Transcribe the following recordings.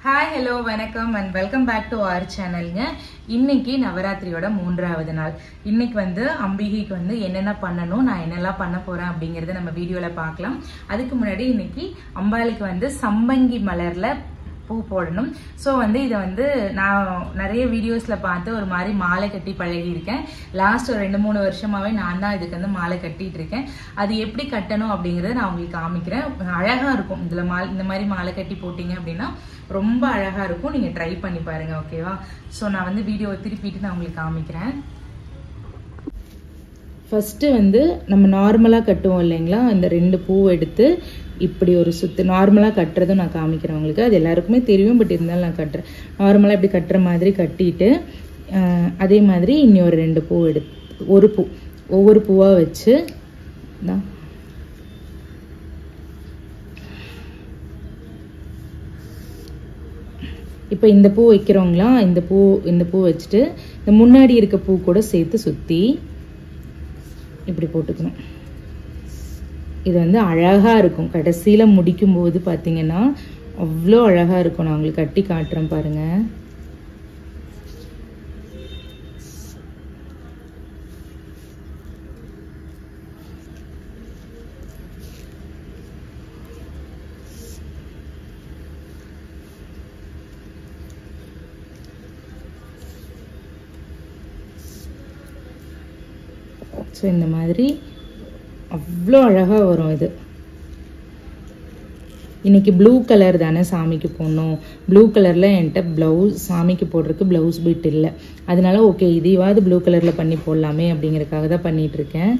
Hi, hello, vanakkam and welcome back to our channel. இன்னைக்கு நவராத்திரியோட 3வது நாள். இன்னைக்கு வந்து அம்பிகைக்கு வந்து என்னென்ன பண்ணனும், நான் என்னெல்லாம் பண்ண போறேன் அப்படிங்கறத நம்ம வீடியோல பார்க்கலாம். அதுக்கு முன்னாடி இன்னைக்கு அம்பாளுக்கு வந்து சம்பங்கி மலர்ல பூ போடணும். சோ வந்து இத வந்து நான் நிறைய வீடியோஸ்ல பார்த்து ஒரு மாதிரி மாலை கட்டி பழகி இருக்கேன். லாஸ்ட் ஒரு 2-3 வருஷமாவே நான் தான் இதுக்கு வந்து மாலை கட்டிட்டு இருக்கேன். அது எப்படி கட்டணும் அப்படிங்கறத நான் உங்களுக்கு காமிக்கிறேன். அழகா இருக்கும். இந்த மாதிரி மாலை கட்டி போட்டீங்க அப்படினா ரொம்ப அழகா இருக்கும். நீங்க ட்ரை பண்ணி பாருங்க, ஓகேவா? சோ நான் வந்து வீடியோவை திருப்பிட்டு நான் உங்களுக்கு காமிக்கிறேன். ஃபர்ஸ்ட் வந்து நம்ம நார்மலா கட்டுவோம் இல்லைங்களா, இந்த 2 பூ எடுத்து இப்படி ஒரு சுத்து நார்மலா கட்டுறதும் நான் காமிக்கிறேன் உங்களுக்கு. அது எல்லாருக்குமே தெரியும், பட் இருந்தாலும் நான் கட்டுறேன். நார்மலா இப்படி கட்டுற மாதிரி கட்டிட்டு அதே மாதிரி இன்னொரு 2 பூ எடுத்து ஒரு பூ ஒவ்வொரு பூவா வச்சு இப்போ இந்த பூ வைக்கிறோங்களா, இந்த பூ வச்சுட்டு இந்த முன்னாடி இருக்க பூ கூட சேர்த்து சுத்தி இப்படி போட்டுக்கணும். இது வந்து அழகா இருக்கும். கடைசியில முடிக்கும் போது பாத்தீங்கன்னா அவ்வளோ அழகா இருக்கும். நான் உங்களுக்கு கட்டி காட்டுறேன் பாருங்க. ஸோ இந்த மாதிரி அவ்வளோ அழகா வரும். இது இன்னைக்கு ப்ளூ கலர் தானே சாமிக்கு போடணும். ப்ளூ கலர்ல என்கிட்ட பிளவுஸ் சாமிக்கு போடுறதுக்கு பிளவுஸ் பீட் இல்லை. அதனால ஓகே, இதையாவது ப்ளூ கலர்ல பண்ணி போடலாமே அப்படிங்கறதுக்காக தான் பண்ணிட்டு இருக்கேன்.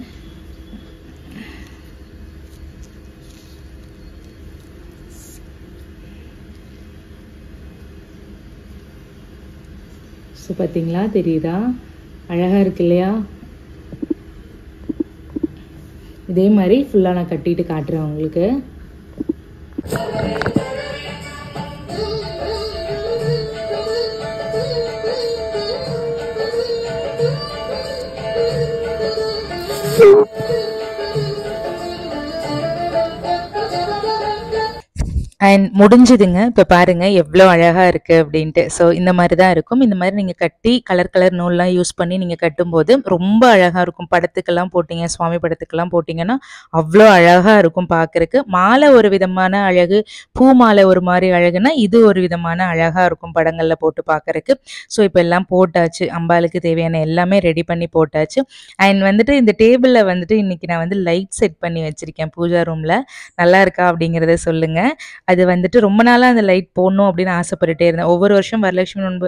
ஸோ பார்த்தீங்களா, தெரியுதா? அழகா இருக்கு இல்லையா? இதே மாதிரி ஃபுல்லா நான் கட்டிட்டு காட்டுறேன் உங்களுக்கு. அண்ட் முடிஞ்சதுங்க. இப்போ பாருங்க எவ்வளோ அழகா இருக்கு அப்படின்ட்டு. ஸோ இந்த மாதிரி தான் இருக்கும். இந்த மாதிரி நீங்கள் கட்டி கலர் நூல்லாம் யூஸ் பண்ணி நீங்கள் கட்டும்போது ரொம்ப அழகாக இருக்கும். படத்துக்கெல்லாம் போட்டிங்க, சுவாமி படத்துக்கெல்லாம் போட்டிங்கன்னா அவ்வளோ அழகாக இருக்கும் பார்க்கறக்கு. மாலை ஒரு விதமான அழகு, பூ மாலை ஒரு மாதிரி அழகுனா இது ஒரு விதமான அழகாக இருக்கும் படங்களில் போட்டு பார்க்கறக்கு. ஸோ இப்போ எல்லாம் போட்டாச்சு. அம்பாளுக்கு தேவையான எல்லாமே ரெடி பண்ணி போட்டாச்சு. அண்ட் வந்துட்டு இந்த டேபிளில் வந்துட்டு இன்னைக்கு நான் வந்து லைட் செட் பண்ணி வச்சிருக்கேன் பூஜா ரூமில். நல்லா இருக்கா அப்படிங்கிறத சொல்லுங்க. அது வந்துட்டு ரொம்ப நாளா அந்த லைட் போடணும் அப்படின்னு ஆசைப்பட்டுட்டே இருந்தேன். ஒவ்வொரு வருஷம் வரலட்சுமி நோன்பு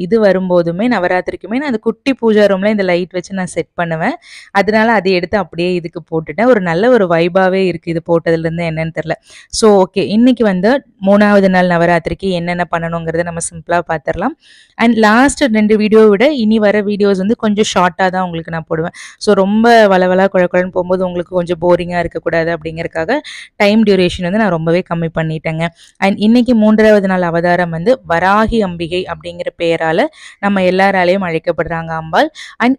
இது வரும்போதுமே நவராத்திரிக்குமே நான் அந்த குட்டி பூஜா ரூம்ல இந்த லைட் வச்சு நான் செட் பண்ணுவேன். அதனால அதை எடுத்து அப்படியே இதுக்கு போட்டுட்டேன். ஒரு நல்ல ஒரு வைபாவே இருக்கு இது போட்டதுல இருந்து. என்னன்னு தெரியல. ஸோ ஓகே, இன்னைக்கு வந்து 3வது நாள் நவராத்திரிக்கு என்னென்ன பண்ணணுங்கிறத நம்ம சிம்பிளா பார்த்துடலாம். அண்ட் லாஸ்ட் 2 வீடியோவை விட இனி வர வீடியோஸ் வந்து கொஞ்சம் ஷார்ட்டா தான் உங்களுக்கு நான் போடுவேன். ஸோ ரொம்ப வளவலா குழக்குழன்னு போகும்போது உங்களுக்கு கொஞ்சம் போரிங்கா இருக்கக்கூடாது அப்படிங்கறதுக்காக டைம் டியூரேஷன் வந்து நான் ரொம்பவே கம்மி பண்ணிட்டேங்க. அண்ட் இன்னைக்கு 3வது நாள் அவதாரம் வந்து வராகி அம்பிகை அப்படிங்கிற பெயரால நம்ம எல்லாராலையும் அழைக்கப்படுறாங்க அம்பாள். அண்ட்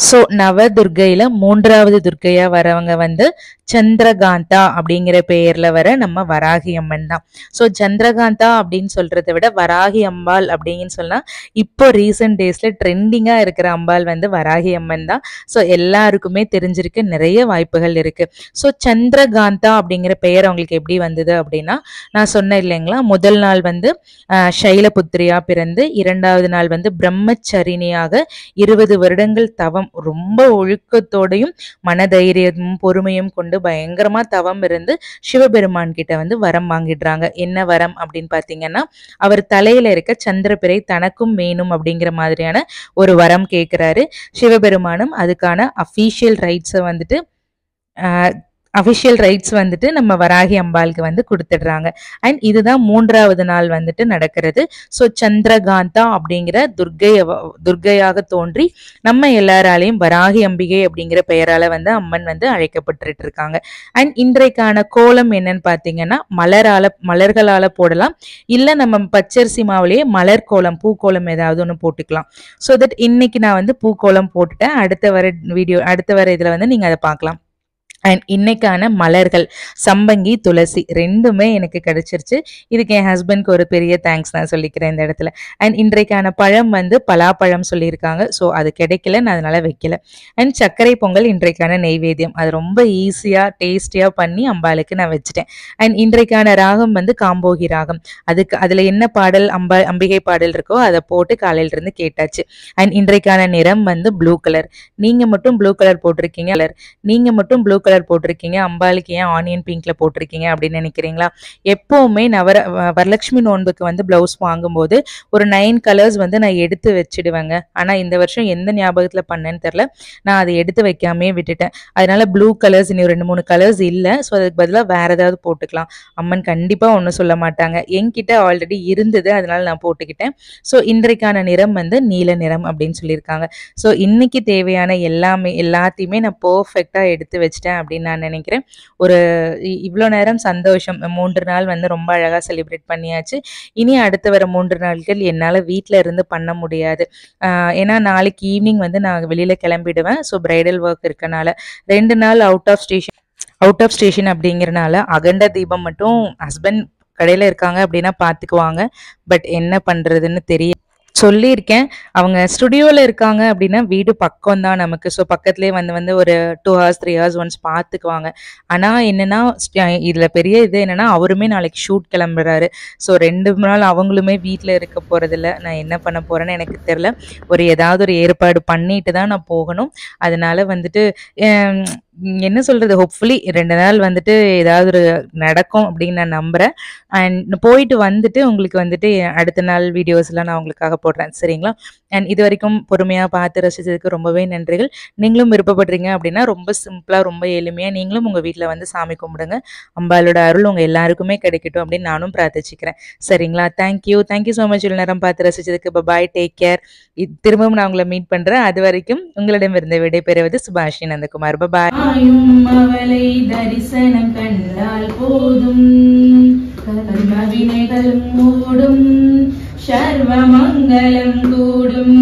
ஸோ நவதுர்கையில 3வது துர்க்கையா வரவங்க வந்து சந்திரகாந்தா அப்படிங்கிற பெயர்ல வர நம்ம வராகி அம்மன் தான். ஸோ சந்திரகாந்தா அப்படின்னு சொல்றதை விட வராகி அம்பாள் அப்படின்னு சொன்னா இப்போ ரீசெண்ட் டேஸ்ல ட்ரெண்டிங்கா இருக்கிற அம்பாள் வந்து வராகி அம்மன் தான். ஸோ எல்லாருக்குமே தெரிஞ்சிருக்கு, நிறைய வாய்ப்புகள் இருக்கு. ஸோ சந்திரகாந்தா அப்படிங்கிற பெயர் அவங்களுக்கு எப்படி வந்தது அப்படின்னா, நான் சொன்னேன் இல்லைங்களா, முதல் நாள் வந்து சைலபுத்திரியா பிறந்து 2வது நாள் வந்து பிரம்மச்சரிணியாக 20 வருடங்கள் தவம், ரொம்ப ஒழுக்கத்தோடையும் மனதைரியமும் பொறுமையும் கொண்டு பயங்கரமா தவம் இருந்து சிவபெருமான் கிட்ட வந்து வரம் வாங்கிடுறாங்க. என்ன வரம் அப்படின்னு பாத்தீங்கன்னா, அவர் தலையில இருக்க சந்திரபிறை தனக்கும் வேணும் அப்படிங்கிற மாதிரியான ஒரு வரம் கேட்கிறாரு. சிவபெருமானும் அதுக்கான அபிஷியல் ரைட்ஸை வந்துட்டு அஃபிஷியல் ரைட்ஸ் வந்துட்டு நம்ம வராகி அம்பாளுக்கு வந்து கொடுத்துடுறாங்க. அண்ட் இதுதான் 3வது நாள் வந்துட்டு நடக்கிறது. ஸோ சந்திரகாந்தா அப்படிங்கிற துர்க்கையாக தோன்றி நம்ம எல்லாராலையும் வராகி அம்பிகை அப்படிங்கிற பெயரால வந்து அம்மன் வந்து அழைக்கப்பட்டு இருக்காங்க. அண்ட் இன்றைக்கான கோலம் என்னன்னு பார்த்தீங்கன்னா மலர்களால போடலாம், இல்ல நம்ம பச்சரிசி மாவுலேயே மலர் கோலம் பூக்கோலம் ஏதாவது ஒன்று போட்டுக்கலாம். ஸோ தட் இன்னைக்கு நான் வந்து பூக்கோலம் போட்டுட்டேன். அடுத்த வர இதுல வந்து நீங்க அதை பார்க்கலாம். அண்ட் இன்னைக்கான மலர்கள் சம்பங்கி துளசி ரெண்டுமே எனக்கு கிடைச்சிருச்சு. இதுக்கு என் ஹஸ்பண்ட்க்கு ஒரு பெரிய தேங்க்ஸ் நான் சொல்லிக்கிறேன் இந்த இடத்துல. அண்ட் இன்றைக்கான பழம் வந்து பலாப்பழம் சொல்லியிருக்காங்க. ஸோ அது கிடைக்கல, நான் அதனால வைக்கல. அண்ட் சர்க்கரை பொங்கல் இன்றைக்கான நெய்வேத்தியம், அது ரொம்ப ஈஸியாக டேஸ்டியாக பண்ணி அம்பாளுக்கு நான் வச்சுட்டேன். அண்ட் இன்றைக்கான ராகம் வந்து காம்போகி ராகம். அதில் என்ன பாடல் அம்பிகை பாடல் இருக்கோ அதை போட்டு காலையிலிருந்து கேட்டாச்சு. அண்ட் இன்றைக்கான நிறம் வந்து ப்ளூ கலர். நீங்கள் மட்டும் ப்ளூ கலர் போட்டிருக்கீங்க, நீங்கள் மட்டும் ப்ளூ கலர் போட்டிருக்கீங்க, அம்பாளுக்கு ஏன் ஆனியன் பிங்க்ல போட்டிருக்கீங்க அப்படின்னு நினைக்கிறீங்களா? எப்பவுமே வரலட்சுமி நோன்புக்கு வந்து பிளவுஸ் வாங்கும்போது ஒரு 9 கலர்ஸ் வந்து நான் எடுத்து வச்சிடுவேங்க. ஆனா இந்த வருஷம் எந்த ஞாபகத்துல பண்ணேன்னு தெரியல, நான் அதை எடுத்து வைக்காமே விட்டுட்டேன். அதனால ப்ளூ கலர்ஸ் இன்னும் 2-3 கலர்ஸ் இல்லை. ஸோ அதுக்கு பதிலாக வேற ஏதாவது போட்டுக்கலாம். அம்மன் கண்டிப்பா ஒன்றும் சொல்ல மாட்டாங்க. என்கிட்ட ஆல்ரெடி இருந்தது, அதனால நான் போட்டுக்கிட்டேன். ஸோ இன்றைக்கான நிறம் வந்து நீல நிறம் அப்படின்னு சொல்லியிருக்காங்க. ஸோ இன்னைக்கு தேவையான எல்லாத்தையுமே நான் பர்ஃபெக்டா எடுத்து வச்சிட்டேன் அப்படின்னு நான் நினைக்கிறேன். இவ்வளோ நேரம் சந்தோஷம். 3 நாள் வந்து ரொம்ப அழகா செலிப்ரேட் பண்ணியாச்சு. இனி அடுத்து வர 3 நாட்கள் என்னால் வீட்டில் இருந்து பண்ண முடியாது. ஏன்னா நாளைக்கு ஈவினிங் வந்து நான் வெளியில கிளம்பிடுவேன். ஸோ பிரைடல் ஒர்க் இருக்கனால 2 நாள் அவுட் ஆஃப் ஸ்டேஷன் அப்படிங்கிறனால அகண்ட தீபம் மட்டும் ஹஸ்பண்ட் கடையில் இருக்காங்க அப்படின்னா பார்த்துக்குவாங்க. பட் என்ன பண்ணுறதுன்னு தெரியல. சொல்லியிருக்கேன், அவங்க ஸ்டுடியோவில் இருக்காங்க அப்படின்னா வீடு பக்கம் தான் நமக்கு. ஸோ பக்கத்துலேயே வந்து ஒரு 2 hours 3 hours ஒன்ஸ் பார்த்துக்குவாங்க. ஆனால் என்னென்னா இதில் பெரிய இது என்னென்னா அவருமே நாளைக்கு ஷூட் கிளம்புறாரு. ஸோ 2 நாள் அவங்களுமே வீட்டில் இருக்க போகிறதில்ல. நான் என்ன பண்ண போகிறேன்னு எனக்கு தெரில. ஏதாவது ஒரு ஏற்பாடு பண்ணிட்டு தான் நான் போகணும். அதனால வந்துட்டு என்ன சொல்கிறது, ஹோப்ஃபுல்லி 2 நாள் வந்துட்டு ஏதாவது ஒரு நடக்கும் அப்படின்னு நான் நம்புகிறேன். அண்ட் போயிட்டு வந்துட்டு உங்களுக்கு வந்துட்டு அடுத்த நாள் வீடியோஸ்லாம் நான் உங்களுக்காக போடுறேன், சரிங்களா? அண்ட் இது வரைக்கும் பொறுமையாக பார்த்து ரசித்ததுக்கு ரொம்பவே நன்றிகள். நீங்களும் விருப்பப்படுறீங்க அப்படின்னா ரொம்ப சிம்பிளாக ரொம்ப எளிமையாக நீங்களும் உங்கள் வீட்டில் வந்து சாமி கும்பிடுங்க. அம்பாலோட அருள் உங்கள் எல்லாருக்குமே கிடைக்கட்டும் அப்படின்னு நானும் பிரார்த்திச்சுக்கிறேன், சரிங்களா? Thank you so much. இவ்வளோ நேரம் பார்த்து ரசித்ததுக்கு பாய், டேக் கேர். திரும்பவும் நான் உங்களை மீட் பண்ணுறேன். அது வரைக்கும் உங்களிடமிருந்து விடைபெறுவது சுபாஷினி நந்தகுமார். பாய். அவளை தரிசனம் கண்டால் போதும், கர்மவினைகளும் மூடும், சர்வ மங்களம் கூடும்.